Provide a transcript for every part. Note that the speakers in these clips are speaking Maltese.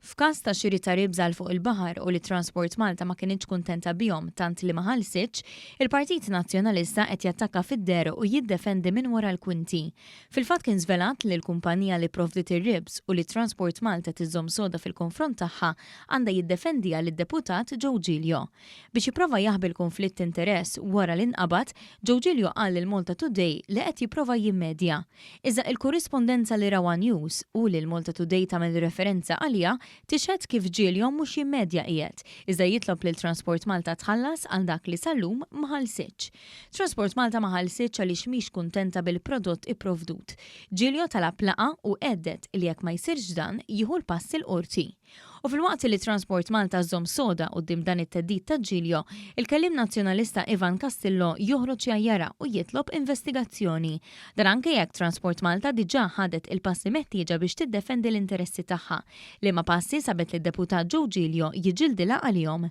F'każ ta' xiri ta' ribżal fuq il-baħar u li Transport Malta ma kienx kuntenta bihom tant li ma ħallsitx, il-Partit Nazzjonalista qed jattakka fid-der u jiddefendi minn wara l-kwinti. Fil-fatt kien żvelat li l-kumpanija li provdiet ir-ribs u li Transport Malta tiżżomm soda fil-konfront tagħha għandha jiddefendiha lid-deputat Joe Giglio. Biex jipprova jaħbi l-konflitt interess wara l-inqabad, Joe Giglio qal lil Malta Today li qed jipprova jimmedja. Iżda il-korrispondenza li Rawa News u li l-Malta Today tagħmel referenza għalija tixħed kif Giglio mhux jimmedja qiegħed, iżda jitlob lil Transport Malta tħallas għal dak li sallum ma ħallsitx. Transport Malta ma ħallsitx għaliex mhix kuntenta bil-prodott ipprovdut. Giglio talab laqa u għeddet li jekk ma jsirx dan jieħu l-pass il-qorti. U fil-waqt li Transport Malta żomm soda quddiem dan it-teddid ta' Giglio, il-kellim nazzjonalista Ivan Castillo joħroġ jajjara u jitlob investigazzjoni. Dan anke jekk Transport Malta diġà ħadet il-passi meħtieġa biex tiddefendi l-interessi tagħha, li ma passi sabet li d-deputat Joe Giglio jiġildilha għalihom.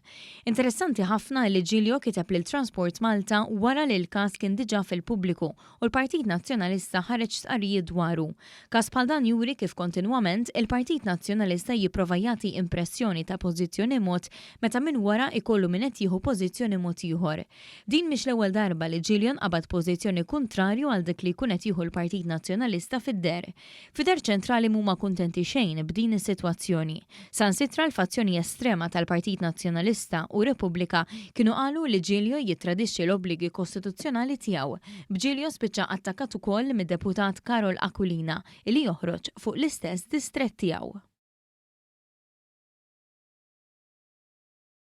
Interessanti ħafna li Giglio kiteb lil Transport Malta wara li l-każ kien diġà fil-pubbliku u l-Partit Nazzjonalista ħareġ stqarrijiet dwaru. Każ bħal dan juri kif kontinwament il-Partit Nazzjonalista jipprova jagħti impressjoni ta' pożizzjoni mod meta minn wara ikollu min qed jieħu pożizzjoni mod ieħor. Din mhix l-ewwel darba li Giglio qabad pożizzjoni kuntrarju għal dik li jkun qed jieħu l-Partit Nazzjonalista fid-der. Fid-der ċentrali huma kuntenti xejn b'din is-sitwazzjoni. Sansitra l-fazzjoni estrema tal-Partit Nazzjonalista u Repubblika kienu qalu li Giglio jittradixxi l-obbligi kostituzzjonali tiegħu. B'Giglio spiċċa attakkat ukoll mid-deputat Karol Akulina li joħroġ fuq l-istess distrett tiegħu.